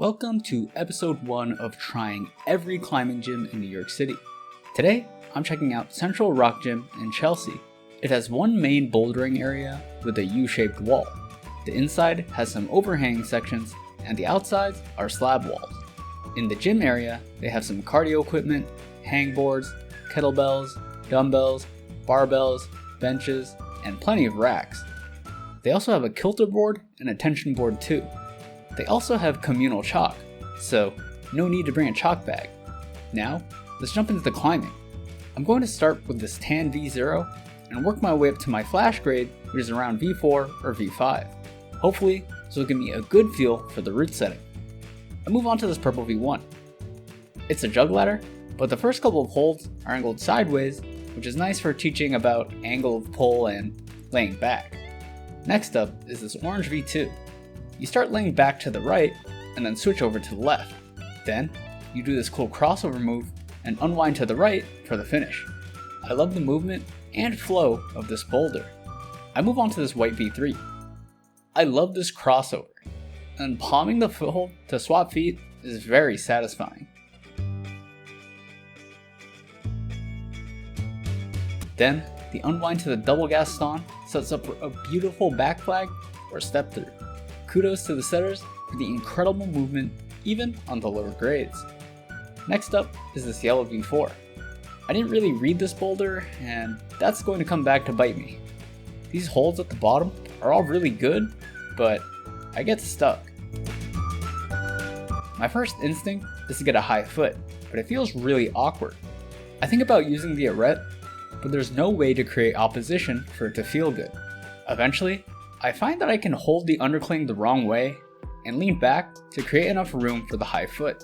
Welcome to episode 1 of trying every climbing gym in New York City. Today, I'm checking out Central Rock Gym in Chelsea. It has one main bouldering area with a U-shaped wall. The inside has some overhanging sections, and the outsides are slab walls. In the gym area, they have some cardio equipment, hang boards, kettlebells, dumbbells, barbells, benches, and plenty of racks. They also have a kilter board and a tension board too. They also have communal chalk, so no need to bring a chalk bag. Now, let's jump into the climbing. I'm going to start with this tan V0 and work my way up to my flash grade, which is around V4 or V5. Hopefully, this will give me a good feel for the route setting. I move on to this purple V1. It's a jug ladder, but the first couple of holds are angled sideways, which is nice for teaching about angle of pull and laying back. Next up is this orange V2. You start laying back to the right and then switch over to the left. Then, you do this cool crossover move and unwind to the right for the finish. I love the movement and flow of this boulder. I move on to this white V3. I love this crossover, and palming the foothold to swap feet is very satisfying. Then, the unwind to the double Gaston sets up a beautiful back flag or step through. Kudos to the setters for the incredible movement even on the lower grades. Next up is this yellow V4. I didn't really read this boulder, and that's going to come back to bite me. These holds at the bottom are all really good, but I get stuck. My first instinct is to get a high foot, but it feels really awkward. I think about using the arete, but there's no way to create opposition for it to feel good. Eventually, I find that I can hold the undercling the wrong way and lean back to create enough room for the high foot.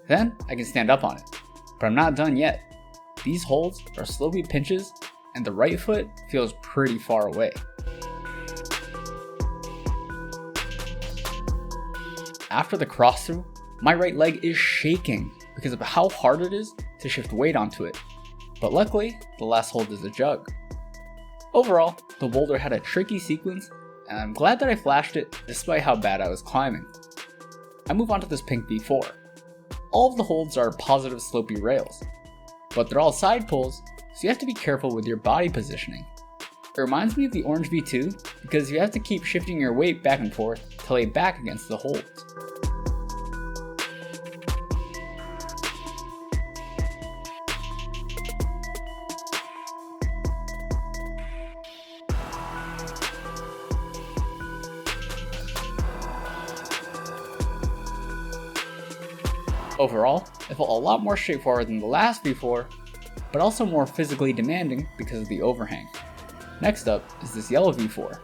Then I can stand up on it, but I'm not done yet. These holds are slopey pinches and the right foot feels pretty far away. After the cross through, my right leg is shaking because of how hard it is to shift weight onto it, but luckily the last hold is a jug. Overall, the boulder had a tricky sequence, and I'm glad that I flashed it despite how bad I was climbing. I move on to this pink V4. All of the holds are positive slopey rails, but they're all side pulls, so you have to be careful with your body positioning. It reminds me of the orange V2 because you have to keep shifting your weight back and forth to lay back against the holds. Overall, it felt a lot more straightforward than the last V4, but also more physically demanding because of the overhang. Next up is this yellow V4.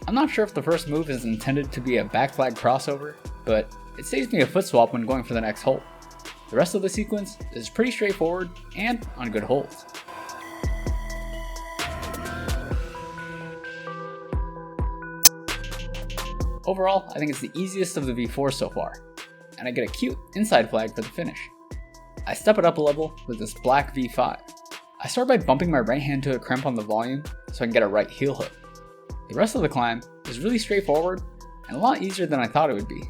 I'm not sure if the first move is intended to be a back flag crossover, but it saves me a foot swap when going for the next hold. The rest of the sequence is pretty straightforward and on good holds. Overall, I think it's the easiest of the V4s so far, and I get a cute inside flag for the finish. I step it up a level with this black V5. I start by bumping my right hand to a crimp on the volume so I can get a right heel hook. The rest of the climb is really straightforward and a lot easier than I thought it would be.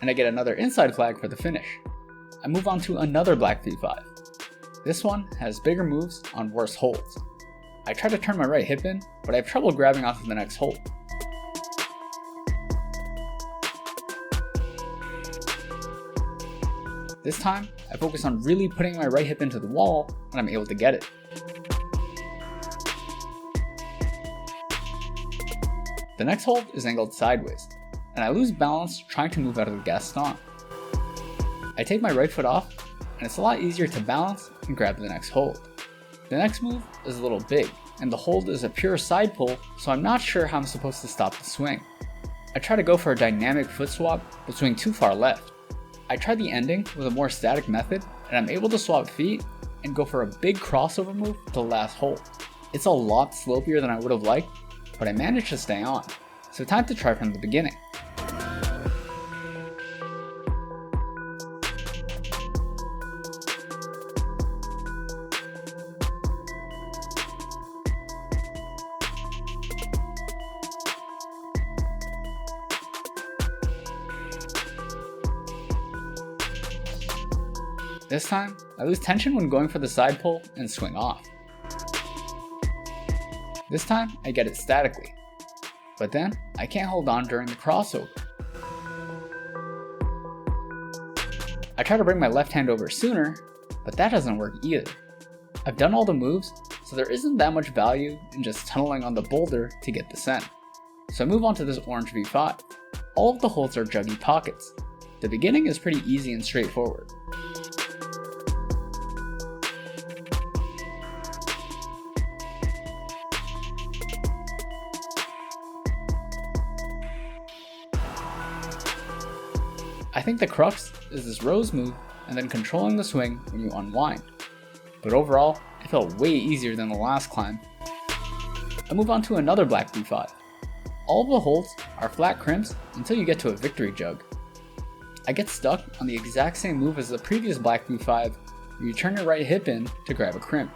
And I get another inside flag for the finish. I move on to another black V5. This one has bigger moves on worse holds. I try to turn my right hip in, but I have trouble grabbing onto the next hold. This time, I focus on really putting my right hip into the wall when I'm able to get it. The next hold is angled sideways, and I lose balance trying to move out of the Gaston. I take my right foot off, and it's a lot easier to balance and grab the next hold. The next move is a little big, and the hold is a pure side pull, so I'm not sure how I'm supposed to stop the swing. I try to go for a dynamic foot swap, but swing too far left. I try the ending with a more static method, and I'm able to swap feet and go for a big crossover move to the last hold. It's a lot slopier than I would have liked, but I managed to stay on, so time to try from the beginning. This time, I lose tension when going for the side pull and swing off. This time, I get it statically, but then I can't hold on during the crossover. I try to bring my left hand over sooner, but that doesn't work either. I've done all the moves, so there isn't that much value in just tunneling on the boulder to get the send. So I move on to this orange V5. All of the holes are juggy pockets. The beginning is pretty easy and straightforward. I think the crux is this rose move and then controlling the swing when you unwind. But overall, it felt way easier than the last climb. I move on to another black V5. All of the holds are flat crimps until you get to a victory jug. I get stuck on the exact same move as the previous black V5, where you turn your right hip in to grab a crimp.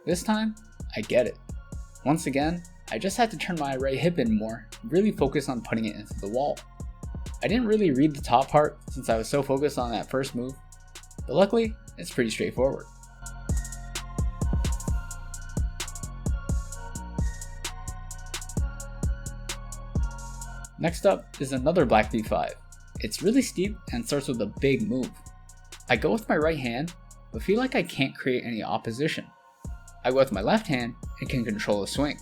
This time, I get it. Once again, I just had to turn my right hip in more, really focus on putting it into the wall. I didn't really read the top part since I was so focused on that first move, but luckily, it's pretty straightforward. Next up is another black V5. It's really steep and starts with a big move. I go with my right hand, but feel like I can't create any opposition. I go with my left hand and can control the swing.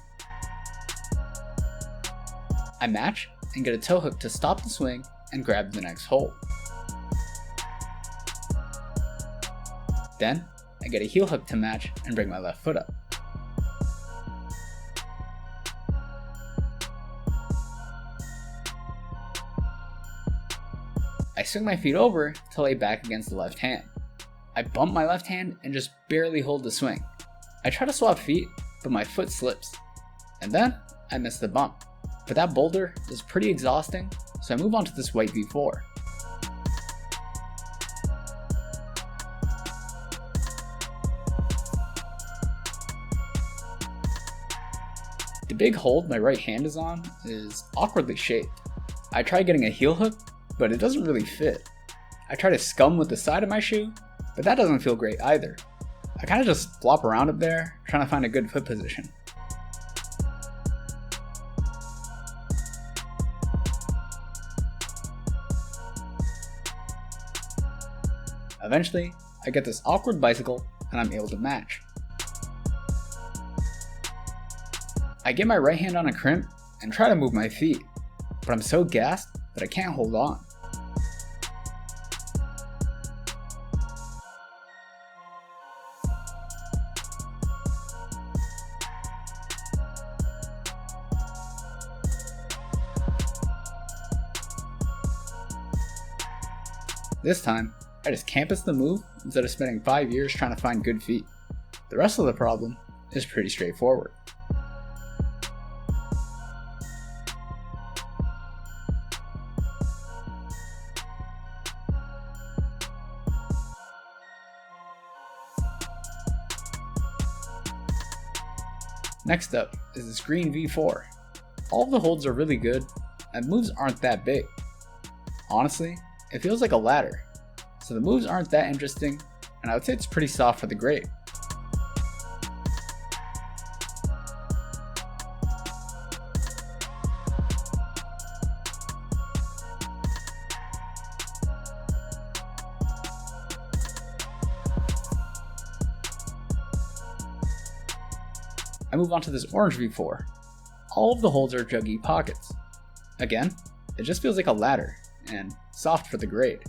I match and get a toe hook to stop the swing and grab the next hole. Then, I get a heel hook to match and bring my left foot up. I swing my feet over to lay back against the left hand. I bump my left hand and just barely hold the swing. I try to swap feet, but my foot slips. And then, I miss the bump. But that boulder is pretty exhausting, so I move on to this white V4. The big hold my right hand is on is awkwardly shaped. I try getting a heel hook, but it doesn't really fit. I try to scum with the side of my shoe, but that doesn't feel great either. I kind of just flop around up there, trying to find a good foot position. Eventually, I get this awkward bicycle and I'm able to match. I get my right hand on a crimp and try to move my feet, but I'm so gassed that I can't hold on. This time, I just campus the move instead of spending 5 years trying to find good feet. The rest of the problem is pretty straightforward. Next up is this green V4. All of the holds are really good, and moves aren't that big. Honestly, it feels like a ladder, so the moves aren't that interesting, and I would say it's pretty soft for the grade. I move on to this orange V4. All of the holds are juggy pockets. Again, it just feels like a ladder, and soft for the grade.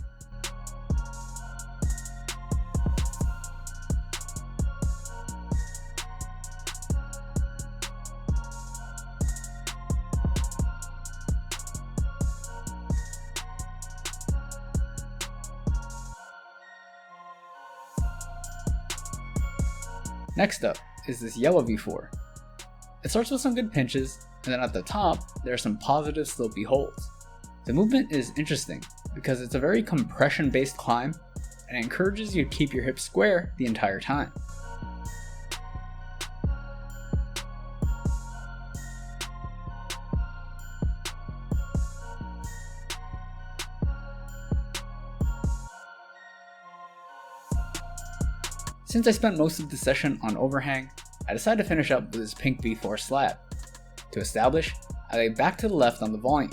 Next up is this yellow V4. It starts with some good pinches, and then at the top, there are some positive slopey holds. The movement is interesting because it's a very compression-based climb and it encourages you to keep your hips square the entire time. Since I spent most of the session on overhang, I decided to finish up with this pink B4 slab. To establish, I lay back to the left on the volume.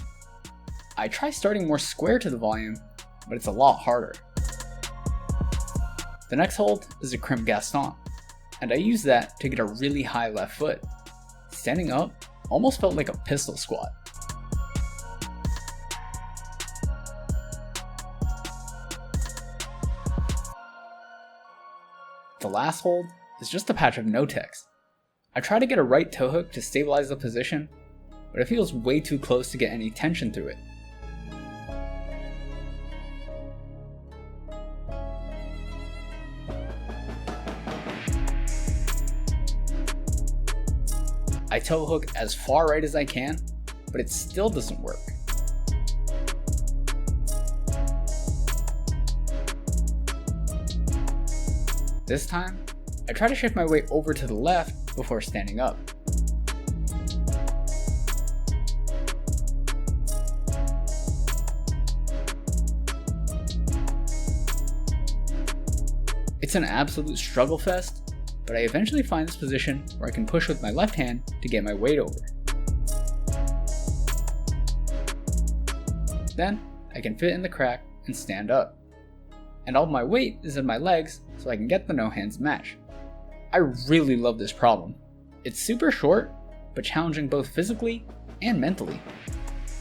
I try starting more square to the volume, but it's a lot harder. The next hold is a crimp Gaston, and I use that to get a really high left foot. Standing up almost felt like a pistol squat. The last hold is just a patch of no text. I try to get a right toe hook to stabilize the position, but it feels way too close to get any tension through it. I toe hook as far right as I can, but it still doesn't work. This time, I try to shift my weight over to the left before standing up. It's an absolute struggle fest, but I eventually find this position where I can push with my left hand to get my weight over. Then, I can fit in the crack and stand up. And all my weight is in my legs, so I can get the no hands match. I really love this problem. It's super short, but challenging both physically and mentally.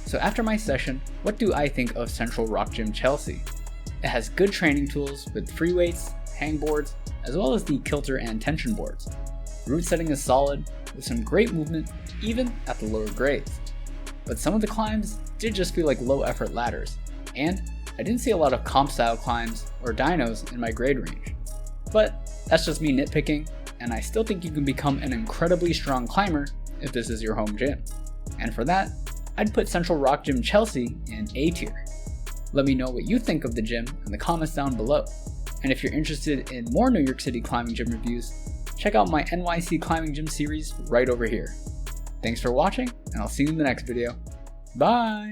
So after my session, what do I think of Central Rock Gym Chelsea? It has good training tools with free weights, hang boards, as well as the kilter and tension boards. Root setting is solid, with some great movement, even at the lower grades. But some of the climbs did just feel like low effort ladders, and I didn't see a lot of comp style climbs or dynos in my grade range. But that's just me nitpicking, and I still think you can become an incredibly strong climber if this is your home gym. And for that, I'd put Central Rock Gym Chelsea in A tier. Let me know what you think of the gym in the comments down below. And if you're interested in more New York City climbing gym reviews, check out my NYC climbing gym series right over here. Thanks for watching, and I'll see you in the next video. Bye!